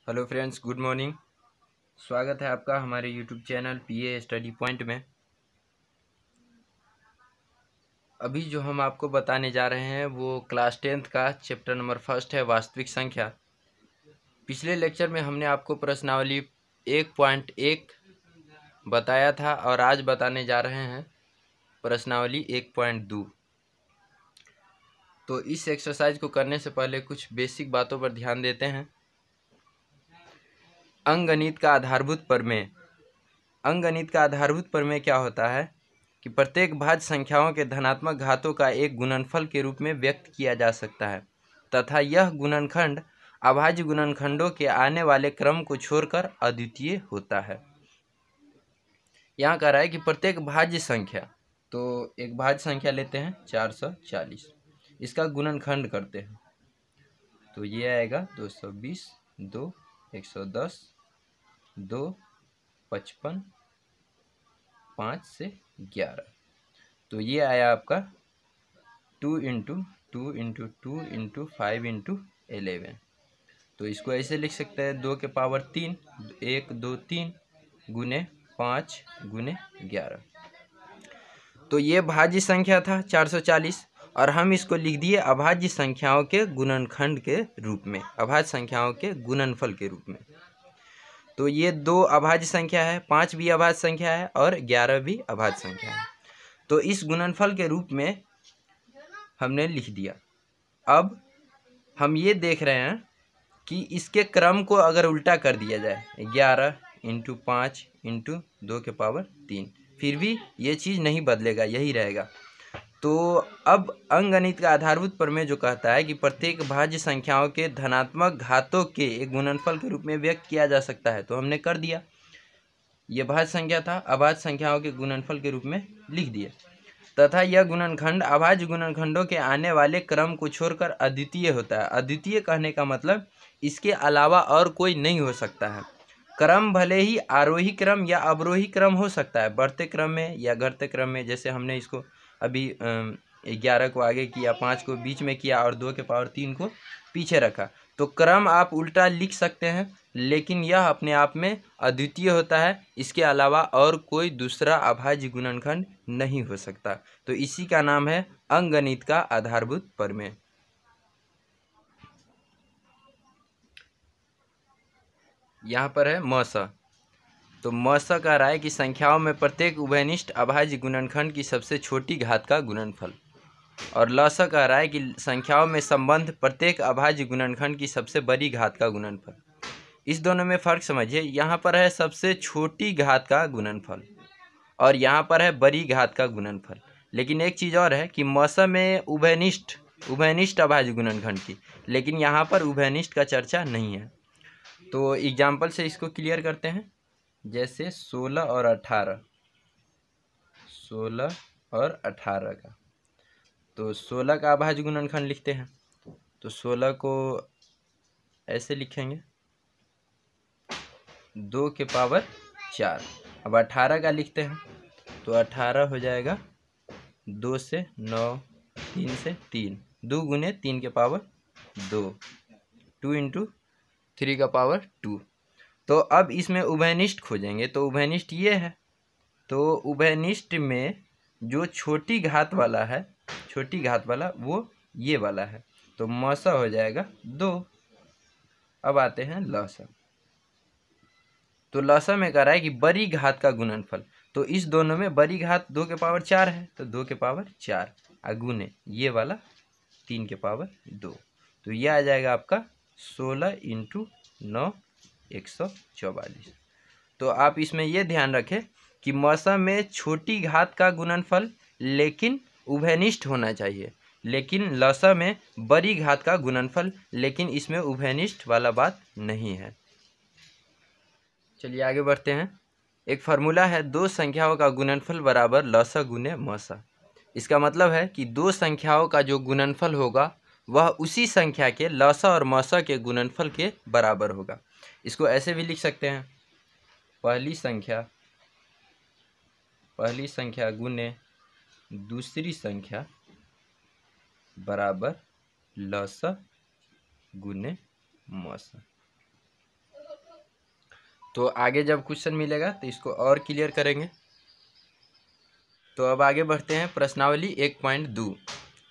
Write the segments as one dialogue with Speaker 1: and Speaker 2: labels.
Speaker 1: Hello friends, good morning. स्वागत है आपका हमारे यूट्यूब चैनल पीए स्टडी पॉइंट में। अभी जो हम आपको बताने जा रहे हैं वो क्लास 10th का चैप्टर नंबर 1 है, वास्तविक संख्या। पिछले लेक्चर में हमने आपको प्रश्नावली 1.1 बताया था और आज बताने जा रहे हैं प्रश्नावली 1.2। तो इस एक्सरसाइज को करने से पहले कुछ बेसिक बातों पर ध्यान देते हैं। अंकगणित का आधारभूत प्रमेय। अंकगणित का आधारभूत प्रमेय क्या होता है कि प्रत्येक भाज्य संख्याओं के धनात्मक घातों का एक गुणनफल के रूप में व्यक्त किया जा सकता है तथा यह गुणनखंड अभाज्य गुणनखंडों के आने वाले क्रम को छोड़कर अद्वितीय होता है। यहाँ कह रहा है कि प्रत्येक भाज्य संख्या, तो एक भाज्य संख्या लेते हैं 440, इसका गुणनखंड करते हैं तो ये आएगा 220, 2, 110, 2, 55, 5 से 11। तो ये आया आपका 2 इंटू 2 इंटू 2 इंटू 5 इंटू 11। तो इसको ऐसे लिख सकते हैं 2 के पावर 3, 1 2 3 गुने 5 गुने 11। तो ये भाज्य संख्या था 440 और हम इसको लिख दिए अभाज्य संख्याओं के गुणनखंड के रूप में, अभाज्य संख्याओं के गुणनफल के रूप में। तो ये 2 अभाज्य संख्या है, 5 भी अभाज्य संख्या है और 11 भी अभाज्य संख्या है। तो इस गुणनफल के रूप में हमने लिख दिया। अब हम ये देख रहे हैं कि इसके क्रम को अगर उल्टा कर दिया जाए 11 इंटू 5 इंटू 2 के पावर 3, फिर भी ये चीज़ नहीं बदलेगा, यही रहेगा। तो अब अंकगणित का आधारभूत प्रमेय जो कहता है कि प्रत्येक भाज्य संख्याओं के धनात्मक घातों के एक गुणनफल के रूप में व्यक्त किया जा सकता है, तो हमने कर दिया। ये भाज्य संख्या था, अभाज्य संख्याओं के गुणनफल के रूप में लिख दिया तथा यह गुणनखंड अभाज्य गुणनखंडों के आने वाले क्रम को छोड़कर अद्वितीय होता है। अद्वितीय कहने का मतलब इसके अलावा और कोई नहीं हो सकता है। क्रम भले ही आरोही क्रम या अवरोही क्रम हो सकता है, बढ़ते क्रम में या घटते क्रम में। जैसे हमने इसको अभी 11 को आगे किया, 5 को बीच में किया और 2 के पावर 3 को पीछे रखा। तो क्रम आप उल्टा लिख सकते हैं, लेकिन यह अपने आप में अद्वितीय होता है, इसके अलावा और कोई दूसरा अभाज्य गुणनखंड नहीं हो सकता। तो इसी का नाम है अंकगणित का आधारभूत प्रमेय। यहाँ पर है म स। तो म स कह रहा है कि संख्याओं में प्रत्येक उभयनिष्ठ अभाज्य गुणनखंड की सबसे छोटी घात का गुणनफल, और ल स कह रहा है कि संख्याओं में संबंध प्रत्येक अभाज्य गुणनखंड की सबसे बड़ी घात का गुणनफल। इस दोनों में फ़र्क समझिए, यहाँ पर है सबसे छोटी घात का गुणनफल और यहाँ पर है बड़ी घात का गुणनफल। लेकिन एक चीज़ और है कि मौसम में उभयनिष्ठ अभाज्य गुणनखंड की, लेकिन यहाँ पर उभयनिष्ठ का चर्चा नहीं है। तो एग्जाम्पल से इसको क्लियर करते हैं। जैसे 16 और 18, 16 और 18 का, तो 16 का अभाज्य गुणनखंड लिखते हैं तो 16 को ऐसे लिखेंगे 2 के पावर 4। अब 18 का लिखते हैं तो 18 हो जाएगा 2 से 9, 3 से 3, 2 गुने 3 के पावर 2, 2 इंटू 3 का पावर 2। तो अब इसमें उभयनिष्ठ खोजेंगे तो उभयनिष्ठ ये है। तो उभयनिष्ठ में जो छोटी घात वाला है, छोटी घात वाला वो ये वाला है, तो मौसा हो जाएगा 2। अब आते हैं लौसा। तो लौसा में कह रहा है कि बड़ी घात का गुणनफल, तो इस दोनों में बड़ी घात 2 के पावर 4 है, तो 2 के पावर 4 अगुने ये वाला 3 के पावर 2, तो ये आ जाएगा आपका 16 इंटू 9 144। तो आप इसमें ये ध्यान रखें कि मौसम में छोटी घात का गुणनफल लेकिन उभयनिष्ठ होना चाहिए, लेकिन लौसा में बड़ी घात का गुणनफल, लेकिन इसमें उभयनिष्ठ वाला बात नहीं है। चलिए आगे बढ़ते हैं। एक फार्मूला है, दो संख्याओं का गुणनफल बराबर लौसा गुने मौसा। इसका मतलब है कि दो संख्याओं का जो गुणनफल होगा वह उसी संख्या के लौसा और मौसा के गुणनफल के बराबर होगा। इसको ऐसे भी लिख सकते हैं, पहली संख्या गुने दूसरी संख्या बराबर लौसा गुने मौसा। तो आगे जब क्वेश्चन मिलेगा तो इसको और क्लियर करेंगे। तो अब आगे बढ़ते हैं प्रश्नावली 1.2।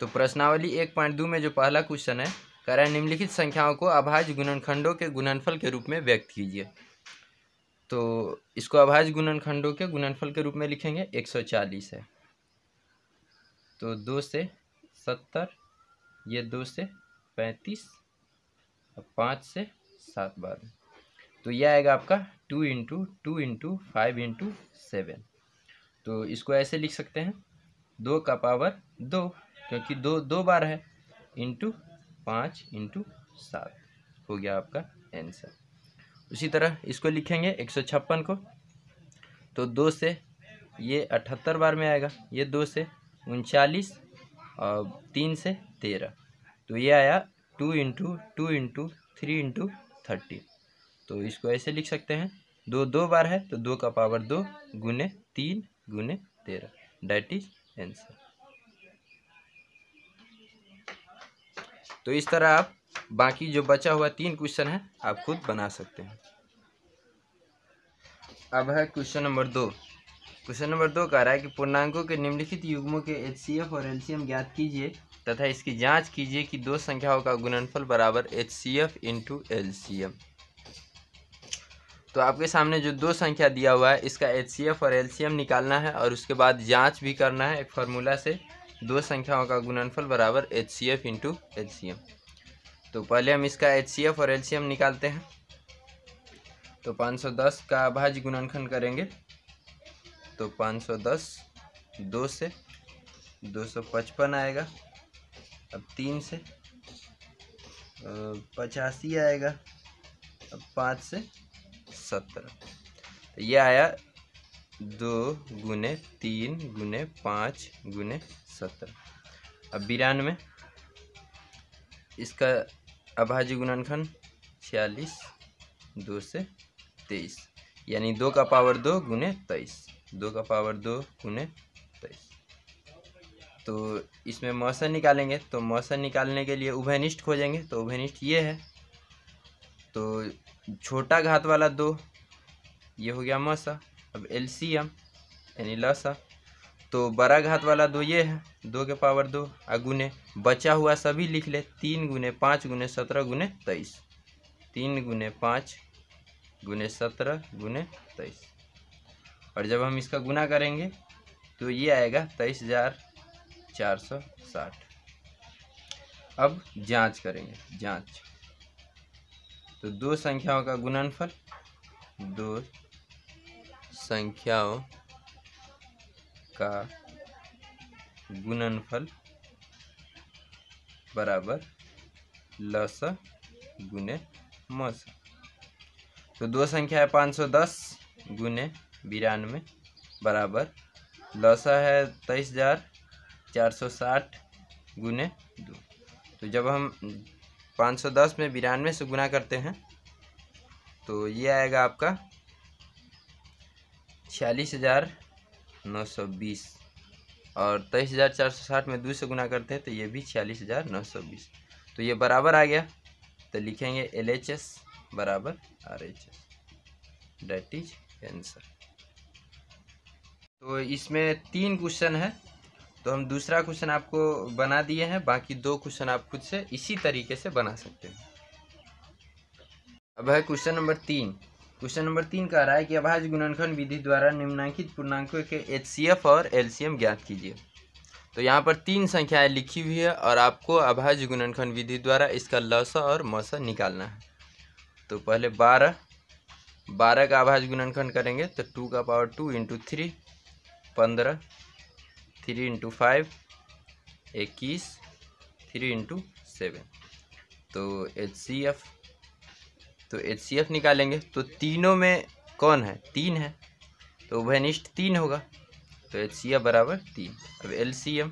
Speaker 1: तो प्रश्नावली 1.2 में जो पहला क्वेश्चन है, कह रहा है निम्नलिखित संख्याओं को अभाज्य गुणनखंडों के गुणनफल के रूप में व्यक्त कीजिए। तो इसको अभाज्य गुणनखंडों के गुणनफल के रूप में लिखेंगे। 140 है तो 2 से 70, ये 2 से 35 और 5 से 7 बार, तो यह आएगा आपका 2 × 2 × 5 × 7। तो इसको ऐसे लिख सकते हैं 2 का पावर 2, क्योंकि 2 बार है, इंटू 5 × 7 हो गया आपका आंसर। उसी तरह इसको लिखेंगे 156 को, तो 2 से ये 78 बार में आएगा, ये 2 से 39 और 3 से 13, तो ये आया 2 × 2 × 3 × 30। तो इसको ऐसे लिख सकते हैं 2 बार है तो 2 का पावर 2 गुने 3 गुने 13, डेट इज आंसर। तो इस तरह आप बाकी जो बचा हुआ 3 क्वेश्चन है आप खुद बना सकते हैं। अब है क्वेश्चन नंबर 2। क्वेश्चन नंबर 2 कह रहा है कि पूर्णांकों के निम्नलिखित युग्मों के HCF और LCM ज्ञात कीजिए तथा इसकी जांच कीजिए कि दो संख्याओं का गुणनफल बराबर HCF × LCM। तो आपके सामने जो दो संख्या दिया हुआ है इसका HCF और LCM निकालना है और उसके बाद जांच भी करना है एक फार्मूला से, दो संख्याओं का गुणनफल बराबर HCF × LCM। तो पहले हम इसका HCF और LCM निकालते हैं। तो 510 का अभाज्य गुणनखंड करेंगे तो 510 2 से 255 आएगा, अब 3 से 85 आएगा, अब 5 से 17, तो ये आया 2 × 3 × 5 × 17। अब 92 इसका अभाज्य गुणनखंड 46 2 से 23, यानी 2 का पावर 2 गुने 23, 2 का पावर 2 गुने 23। तो इसमें मौसन निकालेंगे, तो मौसन निकालने के लिए उभयनिष्ठ खोजेंगे, तो उभयनिष्ठ ये है, तो छोटा घात वाला 2 ये हो गया मौसा। अब LCM यानी लसा, तो बड़ा घात वाला 2 ये है, 2 के पावर 2 अगुने बचा हुआ सभी लिख ले, 3 × 5 × 17 × 23, 3 × 5 × 17 × 23। और जब हम इसका गुना करेंगे तो ये आएगा 23,460। अब जांच करेंगे, जांच, तो दो संख्याओं का गुणनफल, दो संख्याओं का गुणनफल बराबर लसा गुने मौसा। तो दो संख्या है 510 गुने 92 बराबर लसा है 23,460 गुने 2। तो जब हम 510 में 92 से गुना करते हैं तो ये आएगा आपका 46,920, और 23,460 में 2 से गुना करते हैं तो ये भी 46,920। तो ये बराबर आ गया, तो लिखेंगे LHS बराबर RHS, डेट इज आंसर। तो इसमें 3 क्वेश्चन है, तो हम दूसरा क्वेश्चन आपको बना दिए हैं, बाकी 2 क्वेश्चन आप खुद से इसी तरीके से बना सकते हैं। अब है क्वेश्चन नंबर 3। क्वेश्चन नंबर 3 कह रहा है कि अभाज्य गुणनखंड विधि द्वारा निम्नलिखित पूर्णांकों के HCF और LCM ज्ञात कीजिए। तो यहाँ पर 3 संख्याएं लिखी हुई है और आपको अभाज्य गुणनखंड विधि द्वारा इसका लसा और मौसा निकालना है। तो पहले 12 का अभाज्य गुणनखंड करेंगे तो 2 का पावर 2 × 3 15, 3 × 5 21, 3 × 7। तो HCF निकालेंगे तो तीनों में कौन है, 3 है, तो उभयनिष्ठ 3 होगा, तो HCF बराबर 3। अब LCM,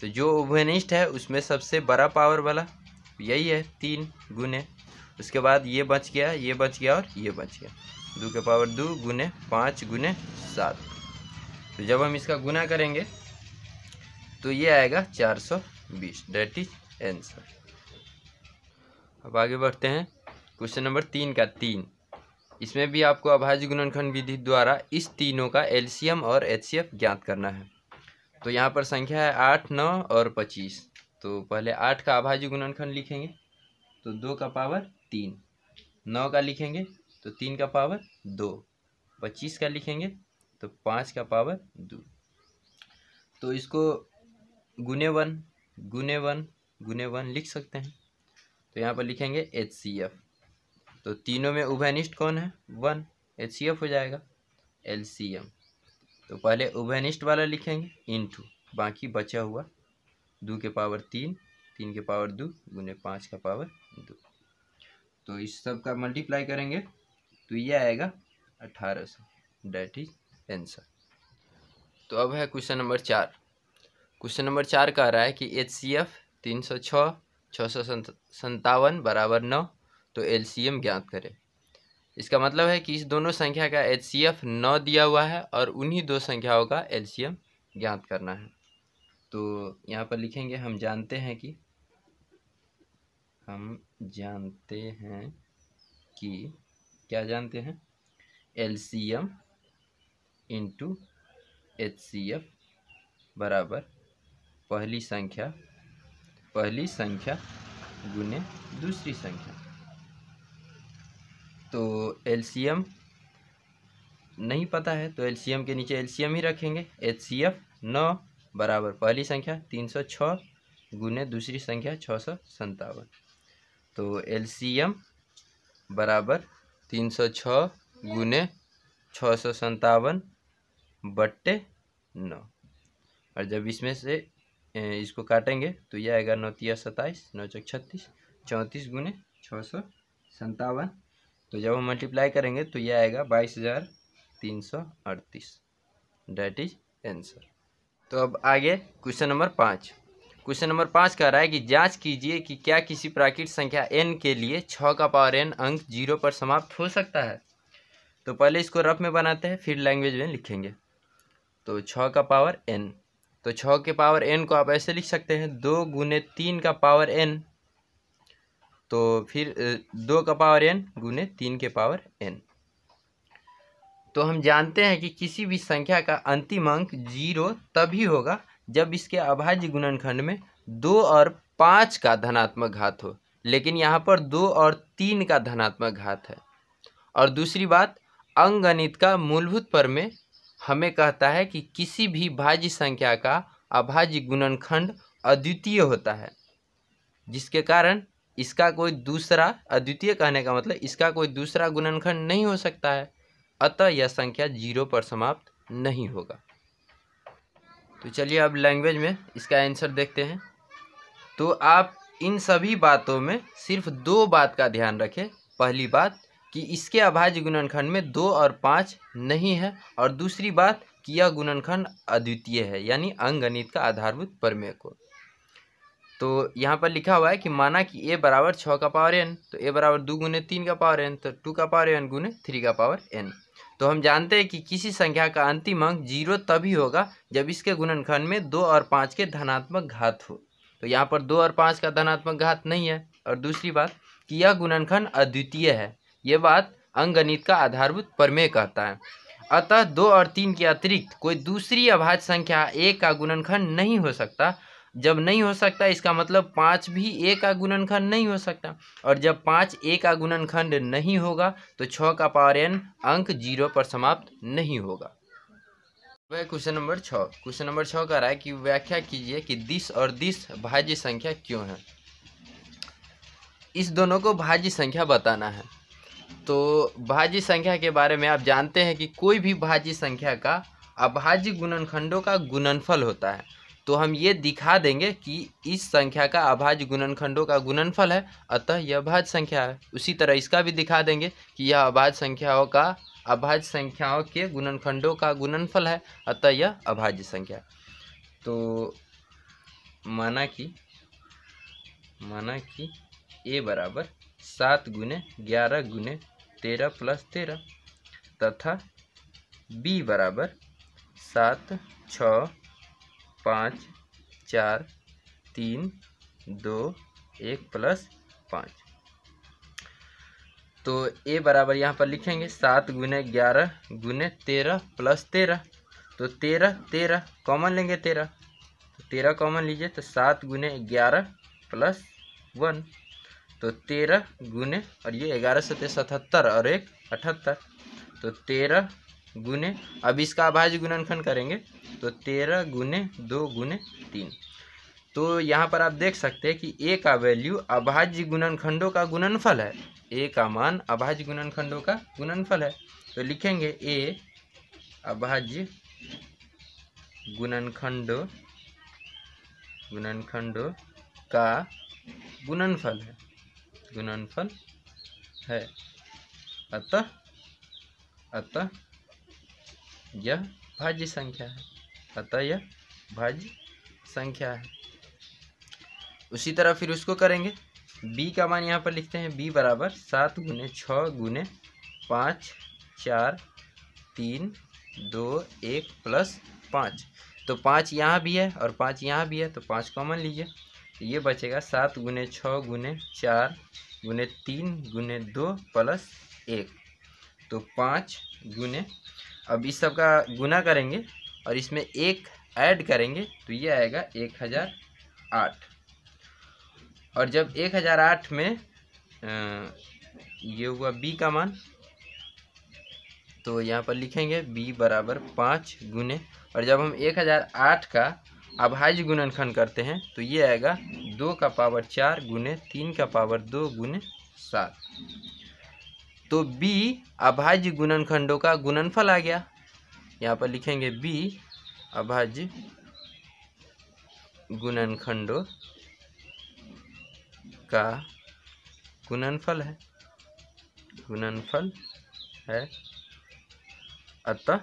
Speaker 1: तो जो उभयनिष्ठ है उसमें सबसे बड़ा पावर वाला यही है 3 गुने, उसके बाद ये बच गया, ये बच गया और ये बच गया, 2 के पावर 2 गुने 5 गुने 7। तो जब हम इसका गुना करेंगे तो ये आएगा 420, डेट इज आंसर। अब आगे बढ़ते हैं क्वेश्चन नंबर 3 का 3। इसमें भी आपको अभाज्य गुणनखंड विधि द्वारा इस तीनों का एलसीएम और एचसीएफ ज्ञात करना है। तो यहाँ पर संख्या है 8, 9 और 25। तो पहले 8 का अभाज्य गुणनखंड लिखेंगे तो 2 का पावर 3, 9 का लिखेंगे तो 3 का पावर 2, 25 का लिखेंगे तो 5 का पावर 2। तो इसको गुने 1 गुने 1 गुने 1 लिख सकते हैं। तो यहाँ पर लिखेंगे एचसीएफ। तो तीनों में उभयनिष्ठ कौन है? 1, एचसीएफ हो जाएगा एलसीएम। तो पहले उभयनिष्ठ वाला लिखेंगे इनटू बाकी बचा हुआ 2 के पावर 3, 3 के पावर 2 गुने 5 का पावर 2। तो इस सब का मल्टीप्लाई करेंगे तो ये आएगा 1800, डेट इज आंसर। तो अब है क्वेश्चन नंबर 4। क्वेश्चन नंबर 4 कह रहा है कि एचसीएफ 306 657 बराबर 9, तो एलसीएम ज्ञात करें। इसका मतलब है कि इस दोनों संख्या का एचसीएफ 9 दिया हुआ है और उन्हीं दो संख्याओं का एलसीएम ज्ञात करना है। तो यहाँ पर लिखेंगे हम जानते हैं कि क्या जानते हैं? एलसीएम इंटू एचसीएफ बराबर पहली संख्या गुने दूसरी संख्या। तो एलसीएम नहीं पता है तो एलसीएम के नीचे एलसीएम ही रखेंगे। एचसीएफ 9 बराबर पहली संख्या 306 गुने दूसरी संख्या 657। तो एलसीएम बराबर 306 गुने 657 बट्टे 9। और जब इसमें से इसको काटेंगे तो यह आएगा 9 तिया 27, 9 चौक 36, 34 गुने 657। तो जब हम मल्टीप्लाई करेंगे तो यह आएगा 22,338, डेट इज आंसर। तो अब आगे क्वेश्चन नंबर 5। क्वेश्चन नंबर 5 कह रहा है कि जांच कीजिए कि क्या किसी प्राकृत संख्या n के लिए 6 का पावर n अंक 0 पर समाप्त हो सकता है। तो पहले इसको रफ में बनाते हैं फिर लैंग्वेज में लिखेंगे। तो 6 का पावर n, तो 6 के पावर n को आप ऐसे लिख सकते हैं 2 गुने 3 का पावर n, तो फिर 2 का पावर n गुने 3 के पावर n। तो हम जानते हैं कि किसी भी संख्या का अंतिम अंक 0 तभी होगा जब इसके अभाज्य गुणनखंड में 2 और 5 का धनात्मक घात हो, लेकिन यहाँ पर 2 और 3 का धनात्मक घात है। और दूसरी बात, अंकगणित का मूलभूत प्रमेय हमें कहता है कि किसी भी भाज्य संख्या का अभाज्य गुणनखंड अद्वितीय होता है, जिसके कारण इसका कोई दूसरा, अद्वितीय कहने का मतलब इसका कोई दूसरा गुणनखंड नहीं हो सकता है, अतः यह संख्या 0 पर समाप्त नहीं होगा। तो चलिए अब लैंग्वेज में इसका आंसर देखते हैं। तो आप इन सभी बातों में सिर्फ 2 बात का ध्यान रखें। पहली बात कि इसके अभाज्य गुणनखंड में 2 और 5 नहीं है, और दूसरी बात कि यह गुणनखंड अद्वितीय है, यानी अंकगणित का आधारभूत प्रमेय को। तो यहाँ पर लिखा हुआ है कि माना कि a बराबर 6 का पावर n, तो a बराबर 2 गुने 3 का पावर n, तो 2 का पावर n गुने 3 का पावर n। तो हम जानते हैं कि किसी संख्या का अंतिम अंक 0 तभी होगा जब इसके गुणनखंड में 2 और 5 के धनात्मक घात हो। तो यहाँ पर 2 और 5 का धनात्मक घात नहीं है। और दूसरी बात कि यह गुणनखंड अद्वितीय है, ये बात अंकगणित का आधारभूत प्रमेय कहता है। अतः 2 और 3 के अतिरिक्त कोई दूसरी अभाज्य संख्या a का गुणनखंड नहीं हो सकता। जब नहीं हो सकता इसका मतलब 5 भी a का गुणनखंड नहीं हो सकता, और जब 5 a का गुणनखंड नहीं होगा तो 6 का पावर n अंक 0 पर समाप्त नहीं होगा। वह क्वेश्चन नंबर 6। क्वेश्चन नंबर 6 कह रहा है कि व्याख्या कीजिए कि दिस और दिस भाज्य संख्या क्यों है। इस दोनों को भाज्य संख्या बताना है। तो भाज्य संख्या के बारे में आप जानते हैं कि कोई भी भाज्य संख्या का अभाज्य गुणनखंडों का गुणनफल होता है। तो हम ये दिखा देंगे कि इस संख्या का अभाज्य गुणनखंडों का गुणनफल है, अतः यह भाज्य संख्या है। उसी तरह इसका भी दिखा देंगे कि यह अभाज्य संख्याओं के गुणनखंडों का गुणनफल है, अतः यह अभाज्य संख्या। तो माना कि a बराबर 7 गुने 11 गुने 13 प्लस 13 तथा b बराबर 7 6 5 4 3 2 1 प्लस 5। तो ए बराबर यहाँ पर लिखेंगे 7 गुने 11 गुने 13 प्लस 13। तो 13 कॉमन लेंगे, 13 कॉमन लीजिए तो 7 गुने 11 प्लस 1। तो 13 गुने, और ये 11 सत्ते 77 और 1 78। तो 13 गुने, अब इसका अभाज्य गुणनखंड करेंगे तो 13 गुने 2 गुने 3। तो यहाँ पर आप देख सकते हैं कि ए का वैल्यू अभाज्य गुणनखंडों का गुणनफल है। ए का मान अभाज्य गुणनखंडों का गुणनफल है। तो लिखेंगे ए अभाज्य गुणनखंडों का गुणनफल है। अतः यह भाज्य संख्या है। उसी तरह फिर उसको करेंगे। b का मान यहाँ पर लिखते हैं, b बराबर 7 गुने 6 गुने 5 4 3 2 1 प्लस 5। तो 5 यहाँ भी है और 5 यहाँ भी है, तो 5 कॉमन लीजिए। तो ये बचेगा 7 गुने 6 गुने 4 गुने 3 गुने 2 प्लस 1। तो 5 गुने, अब इस सब का गुना करेंगे और इसमें 1 ऐड करेंगे तो ये आएगा 1008। और जब 1008 में ये हुआ b का मान, तो यहाँ पर लिखेंगे b बराबर 5 गुने, और जब हम 1008 का अभाज्य गुणनखंड करते हैं तो ये आएगा 2 का पावर 4 गुने 3 का पावर 2 गुने 7। तो b अभाज्य गुणनखंडों का गुणनफल आ गया। यहाँ पर लिखेंगे b अभाज्य गुणनखंडों का गुणनफल है। अतः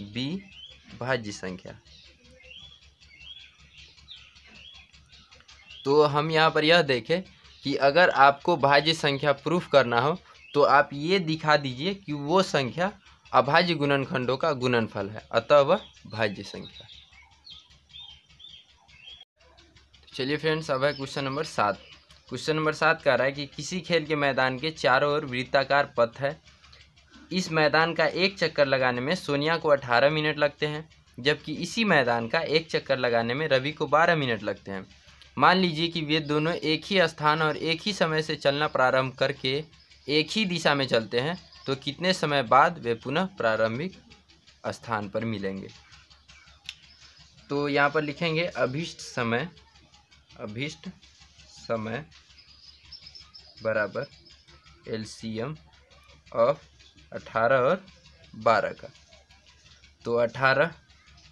Speaker 1: b भाज्य संख्या। तो हम यहाँ पर यह देखें कि अगर आपको भाज्य संख्या प्रूफ करना हो तो आप ये दिखा दीजिए कि वो संख्या अभाज्य गुणनखंडों का गुणनफल है, अतः वह भाज्य संख्या। चलिए फ्रेंड्स, अब है क्वेश्चन नंबर 7। क्वेश्चन नंबर 7 कह रहा है कि किसी खेल के मैदान के चारों ओर वृत्ताकार पथ है। इस मैदान का एक चक्कर लगाने में सोनिया को 18 मिनट लगते हैं, जबकि इसी मैदान का एक चक्कर लगाने में रवि को 12 मिनट लगते हैं। मान लीजिए कि वे दोनों एक ही स्थान और एक ही समय से चलना प्रारंभ करके एक ही दिशा में चलते हैं, तो कितने समय बाद वे पुनः प्रारंभिक स्थान पर मिलेंगे। तो यहाँ पर लिखेंगे अभीष्ट समय बराबर एलसीएम ऑफ 18 और 12 का। तो 18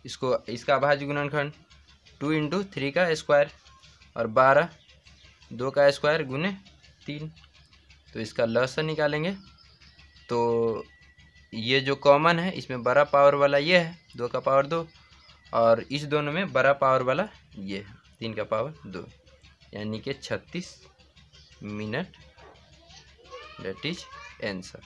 Speaker 1: इसका अभाज्य गुणनखंड 2 × 3 का स्क्वायर और 12 2 का स्क्वायर गुने 3। तो इसका लसागु निकालेंगे तो ये जो कॉमन है इसमें बड़ा पावर वाला ये है 2 का पावर 2, और इस दोनों में बड़ा पावर वाला ये है 3 का पावर 2, यानी कि 36 मिनट। That is answer.